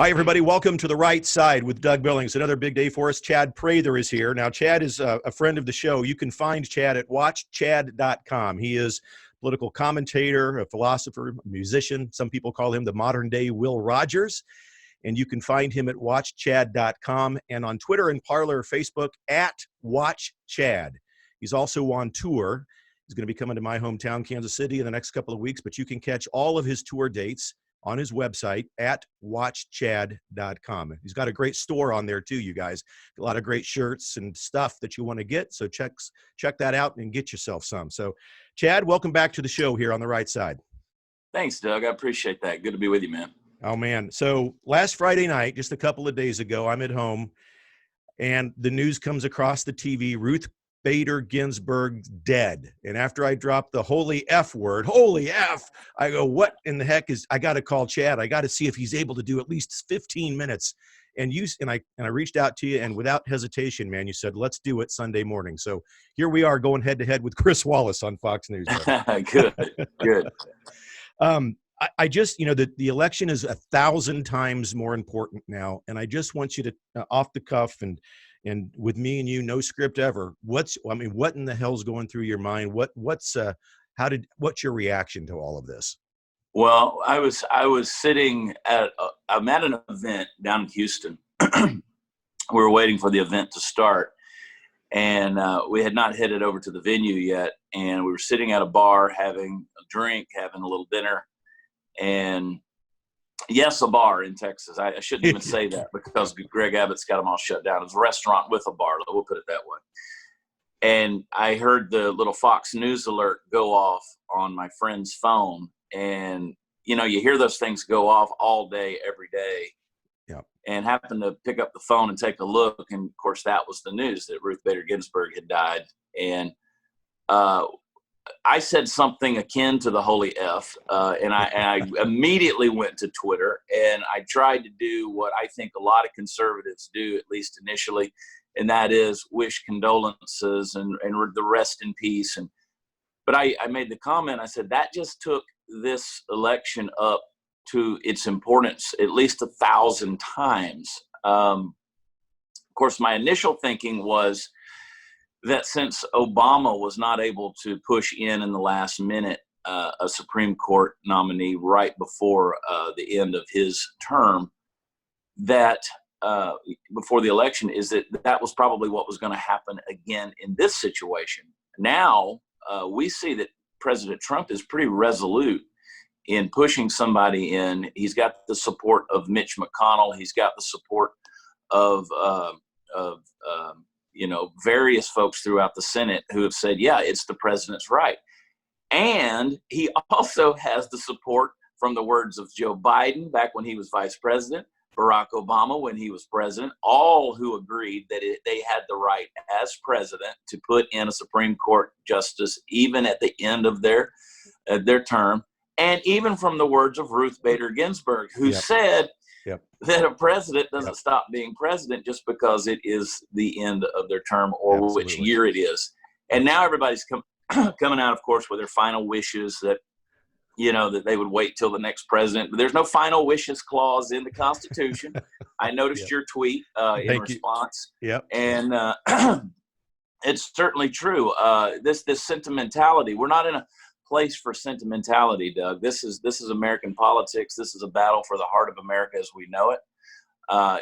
Hi, everybody. Welcome to The Right Side with Doug Billings. Another big day for us. Chad Prather is here. Now, Chad is a friend of the show. You can find Chad at watchchad.com. He is a political commentator, a philosopher, a musician. Some people call him the modern-day Will Rogers. And you can find him at watchchad.com and on Twitter and Parler, Facebook at watchchad. He's also on tour. He's going to be coming to my hometown, Kansas City, in the next couple of weeks, but you can catch all of his tour dates on his website at watchchad.com. He's got a great store on there too, you guys. A lot of great shirts and stuff that you want to get. So check that out and get yourself some. So Chad, welcome back to the show here on The Right Side. Thanks, Doug. I appreciate that. Good to be with you, man. Oh man. So last Friday night, just a couple of days ago, I'm at home and the news comes across the TV, Ruth Bader Ginsburg dead. And after I dropped the holy F word, holy F, I go, what in the heck I got to call Chad. I got to see if he's able to do at least 15 minutes. And I reached out to you, and without hesitation, man, you said, let's do it Sunday morning. So here we are going head to head with Chris Wallace on Fox News. Good. I just, the election is 1,000 times more important now. And I just want you to, off the cuff and with me and you, no script ever. What in the hell's going through your mind? What's your reaction to all of this? Well, I was sitting I'm at an event down in Houston. We were waiting for the event to start, and we had not headed over to the venue yet. And we were sitting at a bar, having a drink, having a little dinner, and yes, a bar in Texas. I shouldn't even say that because Greg Abbott's got them all shut down. It's a restaurant with a bar. We'll put it that way. And I heard the little Fox News alert go off on my friend's phone. And, you hear those things go off all day, every day. Yep. And happened to pick up the phone and take a look. And, of course, that was the news that Ruth Bader Ginsburg had died. And I said something akin to the holy F, and I immediately went to Twitter, and I tried to do what I think a lot of conservatives do, at least initially, and that is wish condolences and the rest in peace. But I made the comment, I said, that just took this election up to its importance at least 1,000 times. Of course, my initial thinking was that since Obama was not able to push in the last minute a Supreme Court nominee right before the end of his term, that before the election, is that was probably what was going to happen again in this situation. Now we see that President Trump is pretty resolute in pushing somebody in. He's got the support of Mitch McConnell. He's got the support of various folks throughout the Senate who have said, yeah, it's the president's right. And he also has the support from the words of Joe Biden back when he was vice president, Barack Obama when he was president, all who agreed that they had the right as president to put in a Supreme Court justice even at the end of their term. And even from the words of Ruth Bader Ginsburg, who said that a president doesn't stop being president just because it is the end of their term or which year it is. And now everybody's coming out, of course, with their final wishes that, that they would wait till the next president. But there's no final wishes clause in the Constitution. I noticed your tweet in response. Yep. And it's certainly true. This sentimentality, we're not in a place for sentimentality, Doug. This is American politics. This is a battle for the heart of America as we know it.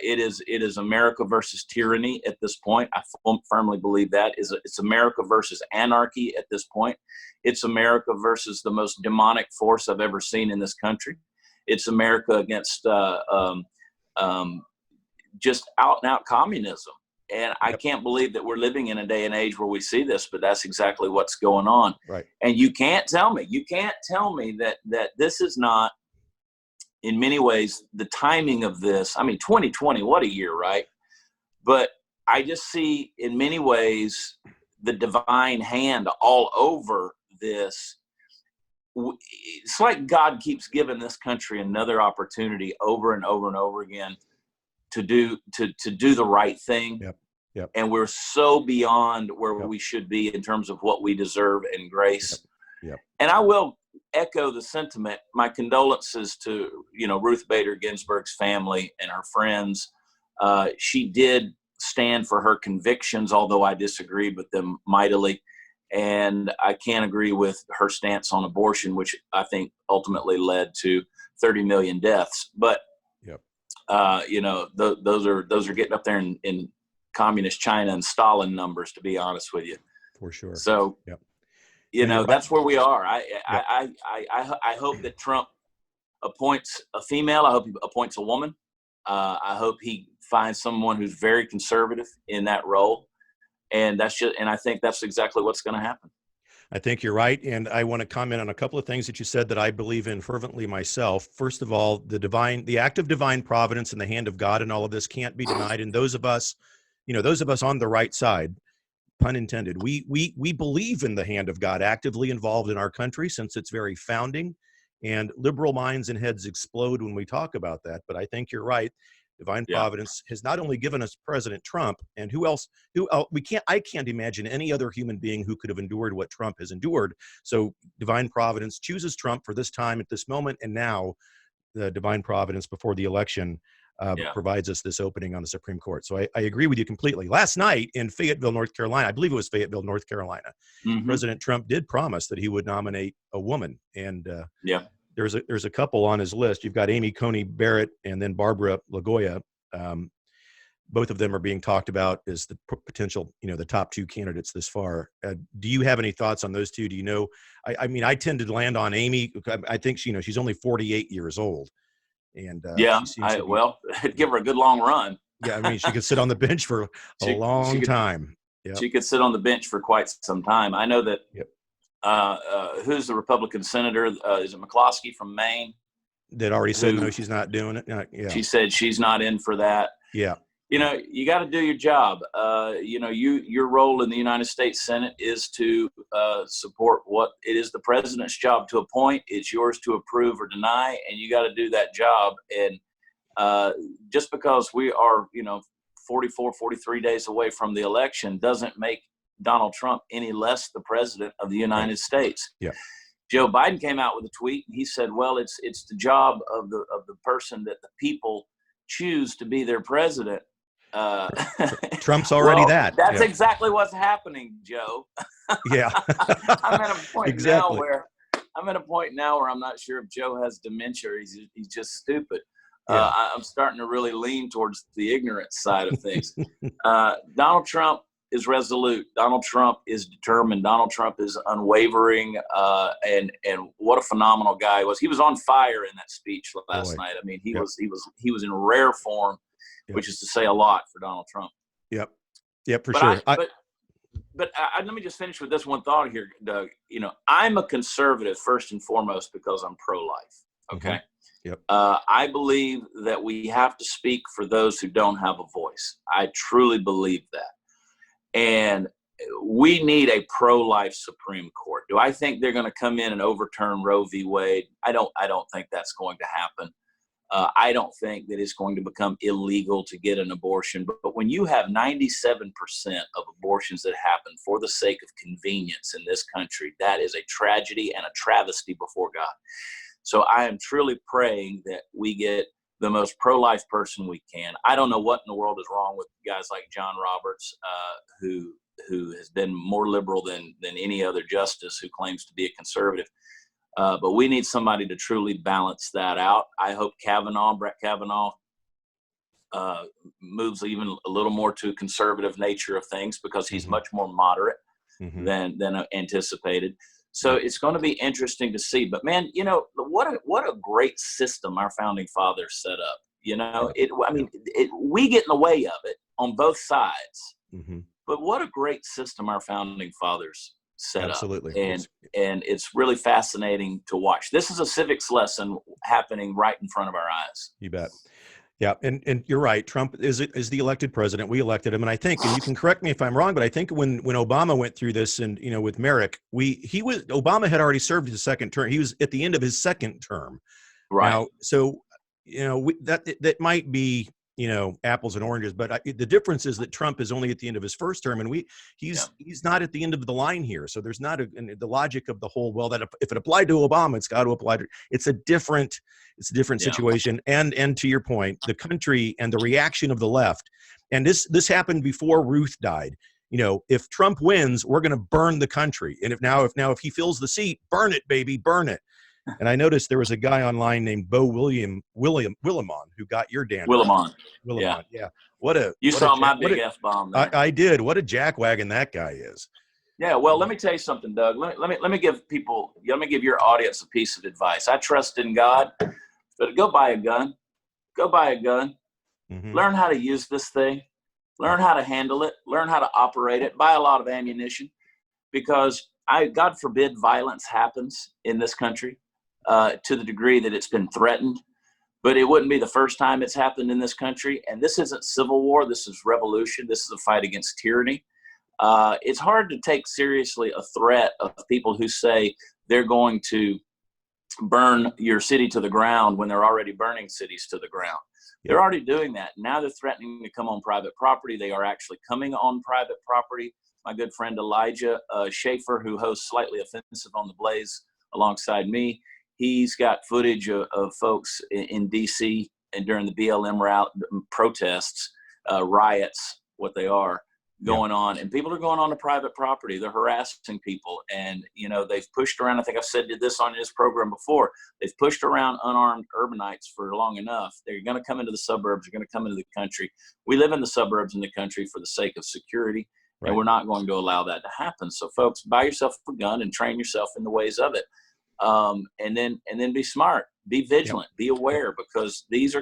It is America versus tyranny at this point. I firmly believe that it's America versus anarchy at this point. It's America versus the most demonic force I've ever seen in this country. It's America against just out and out communism. And I can't believe that we're living in a day and age where we see this, but that's exactly what's going on. Right. And you can't tell me that this is not, in many ways, the timing of this. 2020, what a year, right? But I just see in many ways the divine hand all over this. It's like God keeps giving this country another opportunity over and over and over again to do the right thing. Yep. And we're so beyond where we should be in terms of what we deserve and grace. Yep. And I will echo the sentiment. My condolences to, Ruth Bader Ginsburg's family and her friends. She did stand for her convictions, although I disagreed with them mightily. And I can't agree with her stance on abortion, which I think ultimately led to 30 million deaths. But, yep. Those are getting up there in communist China and Stalin numbers, to be honest with you. For sure. So, yep. That's where we are. Yep. I hope that Trump appoints a female. I hope he appoints a woman. I hope he finds someone who's very conservative in that role. And I think that's exactly what's going to happen. I think you're right. And I want to comment on a couple of things that you said that I believe in fervently myself. First of all, the act of divine providence and the hand of God and all of this can't be denied. And those of us on the right side, pun intended, we believe in the hand of God actively involved in our country since its very founding. And liberal minds and heads explode when we talk about that. But I think you're right. Divine providence has not only given us President Trump, and I can't imagine any other human being who could have endured what Trump has endured. So divine providence chooses Trump for this time at this moment. And now the divine providence before the election provides us this opening on the Supreme Court. So I agree with you completely. Last night in Fayetteville, North Carolina, I believe it was Fayetteville, North Carolina, President Trump did promise that he would nominate a woman. And there's a couple on his list. You've got Amy Coney Barrett and then Barbara LaGoya. Both of them are being talked about as the potential, the top two candidates this far. Do you have any thoughts on those two? Do you know? I mean, I tend to land on Amy. I think she's only 48 years old, and give her a good long run. Yeah, I mean, she could sit on the bench for a long time. Yep. She could sit on the bench for quite some time. I know that. Yep. Who's the Republican senator? Is it McCloskey from Maine? That already said no, she's not doing it. Yeah. She said she's not in for that. Yeah. You got to do your job. Your role in the United States Senate is to support what it is the president's job to appoint. It's yours to approve or deny, and you got to do that job. And just because we are, 44, 43 days away from the election doesn't make Donald Trump any less the president of the United States. Yeah. Joe Biden came out with a tweet and he said, well, it's the job of the person that the people choose to be their president. Trump's already that. That's exactly what's happening, Joe. Yeah. I'm at a point exactly. I'm at a point now where I'm not sure if Joe has dementia or he's just stupid. Yeah. I'm starting to really lean towards the ignorant side of things. Donald Trump is resolute. Donald Trump is determined. Donald Trump is unwavering. And what a phenomenal guy he was. He was on fire in that speech last night. I mean, he was in rare form, which is to say a lot for Donald Trump. Yep. Yep, for sure. But let me just finish with this one thought here, Doug. I'm a conservative first and foremost because I'm pro-life. Okay. Mm-hmm. Yep. I believe that we have to speak for those who don't have a voice. I truly believe that. And we need a pro-life Supreme Court. Do I think they're going to come in and overturn Roe v. Wade? I don't think that's going to happen. I don't think that it's going to become illegal to get an abortion. But when you have 97% of abortions that happen for the sake of convenience in this country, that is a tragedy and a travesty before God. So I am truly praying that we get the most pro-life person we can. I don't know what in the world is wrong with guys like John Roberts, who has been more liberal than any other justice who claims to be a conservative. But we need somebody to truly balance that out. I hope Brett Kavanaugh, moves even a little more to a conservative nature of things because he's much more moderate than anticipated. So it's going to be interesting to see. But man, what a great system our founding fathers set up. We get in the way of it on both sides. Mm-hmm. But what a great system our founding fathers set Absolutely. up. And it's really fascinating to watch. This is a civics lesson happening right in front of our eyes. You bet. Yeah, and you're right. Trump is the elected president. We elected him, and I think, and you can correct me if I'm wrong, but I think when Obama went through this, and with Merrick, Obama had already served his second term. He was at the end of his second term. Right. Now, so that might be apples and oranges, but the difference is that Trump is only at the end of his first term, and he's not at the end of the line here. So there's not the logic of the whole, well, that if it applied to Obama, it's got to apply to, it's a different situation. And to your point, the country and the reaction of the left, and this happened before Ruth died. If Trump wins, we're going to burn the country. And if he fills the seat, burn it, baby, burn it. And I noticed there was a guy online named Bo Willimon who got your Dan. Willimon. Yeah. You saw my big F-bomb there. I did. What a jackwagon that guy is. Yeah. Well, let me tell you something, Doug. Let me give your audience a piece of advice. I trust in God, but go buy a gun. Go buy a gun. Mm-hmm. Learn how to use this thing. Learn how to handle it. Learn how to operate it. Buy a lot of ammunition, because God forbid violence happens in this country. To the degree that it's been threatened, but it wouldn't be the first time it's happened in this country. And this isn't civil war. This is revolution. This is a fight against tyranny. It's hard to take seriously a threat of people who say they're going to burn your city to the ground when they're already burning cities to the ground. They're already doing that. Now they're threatening to come on private property. They are actually coming on private property. My good friend Elijah Schaefer, who hosts Slightly Offensive on the Blaze alongside me, he's got footage of folks in D.C. and during the BLM protests, riots, what they are, going on. And people are going on to private property. They're harassing people. And, they've pushed around. I think I've said this on this program before. They've pushed around unarmed urbanites for long enough. They're going to come into the suburbs. They're going to come into the country. We live in the suburbs in the country for the sake of security. Right. And we're not going to allow that to happen. So, folks, buy yourself a gun and train yourself in the ways of it. And then be smart, be vigilant, be aware, because this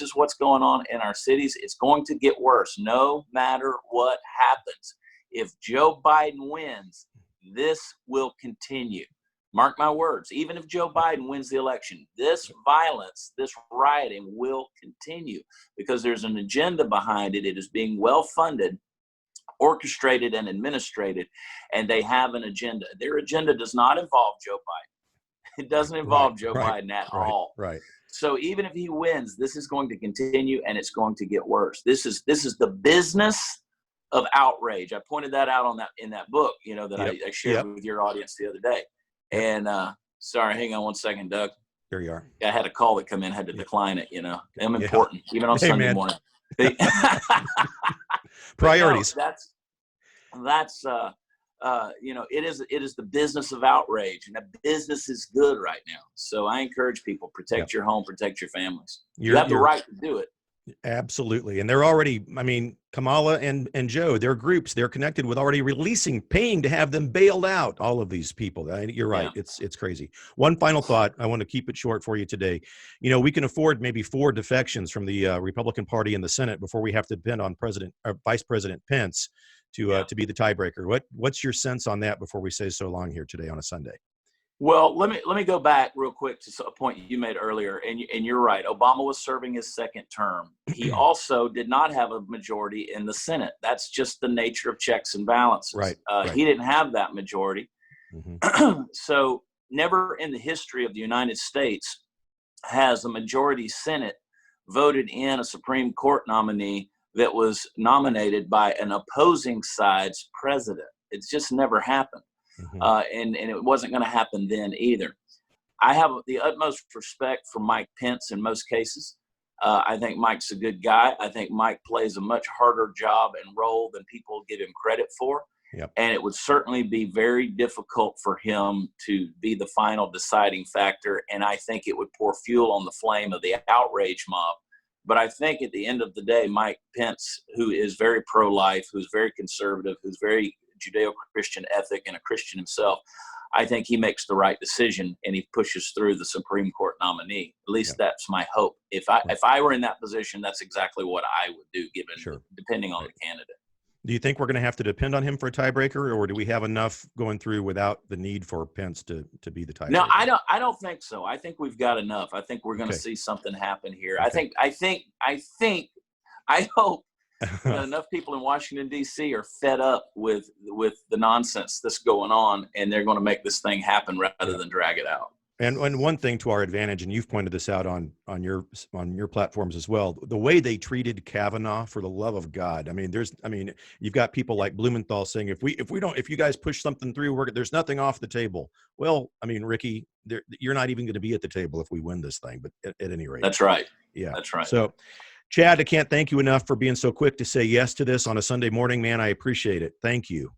is what's going on in our cities. It's going to get worse no matter what happens. If Joe Biden wins, this will continue. Mark my words. Even if Joe Biden wins the election, this violence, this rioting will continue, because there's an agenda behind it. It is being well funded, orchestrated, and administrated, and they have an agenda. Their agenda does not involve Joe Biden. It doesn't involve Joe Biden at all. Right. So even if he wins, this is going to continue, and it's going to get worse. This is the business of outrage. I pointed that out in that book, that I shared with your audience the other day. And sorry, hang on one second, Doug. There you are. I had a call that come in, had to decline it. I'm important, even on Sunday morning. Priorities. It is the business of outrage, and that business is good right now. So I encourage people, protect your home, protect your families. You have the right to do it. Absolutely. And they're already, Kamala and Joe, their groups, they're connected with already paying to have them bailed out. All of these people. You're right. Yeah. It's crazy. One final thought. I want to keep it short for you today. We can afford maybe 4 defections from the Republican Party in the Senate before we have to depend on Vice President Pence to be the tiebreaker. What's your sense on that before we say so long here today on a Sunday? Well, let me go back real quick to a point you made earlier, and you're right. Obama was serving his second term. He also did not have a majority in the Senate. That's just the nature of checks and balances. Right. He didn't have that majority. Mm-hmm. So never in the history of the United States has a majority Senate voted in a Supreme Court nominee that was nominated by an opposing side's president. It's just never happened. Mm-hmm. And it wasn't going to happen then either. I have the utmost respect for Mike Pence in most cases. I think Mike's a good guy. I think Mike plays a much harder job and role than people give him credit for. Yep. And it would certainly be very difficult for him to be the final deciding factor. And I think it would pour fuel on the flame of the outrage mob. But I think at the end of the day, Mike Pence, who is very pro-life, who's very conservative, who's very Judeo-Christian ethic and a Christian himself, I think he makes the right decision and he pushes through the Supreme Court nominee. At least that's my hope. If I were in that position, that's exactly what I would do, depending on the candidate. Do you think we're going to have to depend on him for a tiebreaker, or do we have enough going through without the need for Pence to be the tiebreaker? No, I don't think so. I think we've got enough. I think we're going to see something happen here. Okay. I hope enough people in Washington, D.C. are fed up with the nonsense that's going on, and they're going to make this thing happen rather than drag it out. And one thing to our advantage, and you've pointed this out on your platforms as well, the way they treated Kavanaugh, for the love of God. I mean, you've got people like Blumenthal saying, if you guys push something through, there's nothing off the table. Well, I mean, Ricky, you're not even going to be at the table if we win this thing. But at any rate, that's right. Yeah, that's right. So, Chad, I can't thank you enough for being so quick to say yes to this on a Sunday morning, man. I appreciate it. Thank you.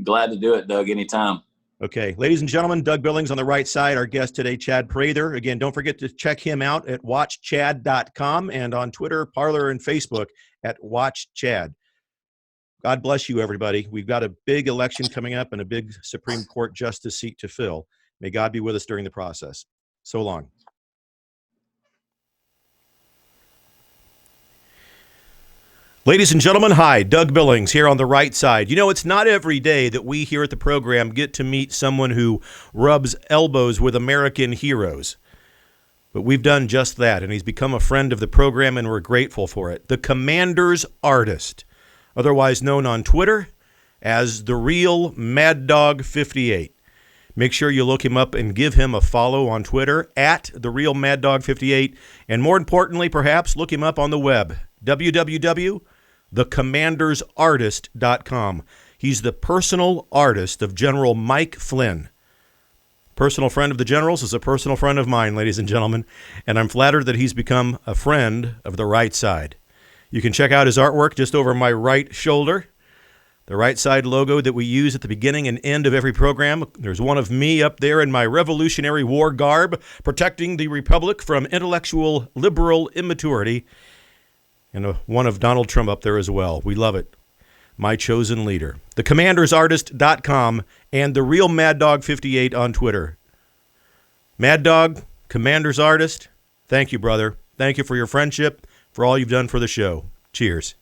Glad to do it, Doug. Anytime. Okay, ladies and gentlemen, Doug Billings on the right side, our guest today, Chad Prather. Again, don't forget to check him out at watchchad.com and on Twitter, Parler, and Facebook at watchchad. God bless you, everybody. We've got a big election coming up and a big Supreme Court justice seat to fill. May God be with us during the process. So long. Ladies and gentlemen, hi, Doug Billings here on the right side. You know, it's not every day that we here at the program get to meet someone who rubs elbows with American heroes. But we've done just that, and he's become a friend of the program, and we're grateful for it. The Commander's Artist, otherwise known on Twitter as The Real Mad Dog 58. Make sure you look him up and give him a follow on Twitter at The Real Mad Dog 58. And more importantly, perhaps, look him up on the web, www.thecommandersartist.com. He's the personal artist of General Mike Flynn. Personal friend of the general's is a personal friend of mine, ladies and gentlemen, and I'm flattered that he's become a friend of the right side. You can check out his artwork just over my right shoulder, the right side logo that we use at the beginning and end of every program. There's one of me up there in my Revolutionary War garb, protecting the Republic from intellectual liberal immaturity, and one of Donald Trump up there as well. We love it. My chosen leader. TheCommandersArtist.com and The Real Mad Dog 58 on Twitter. Mad Dog, Commander's Artist, thank you, brother. Thank you for your friendship, for all you've done for the show. Cheers.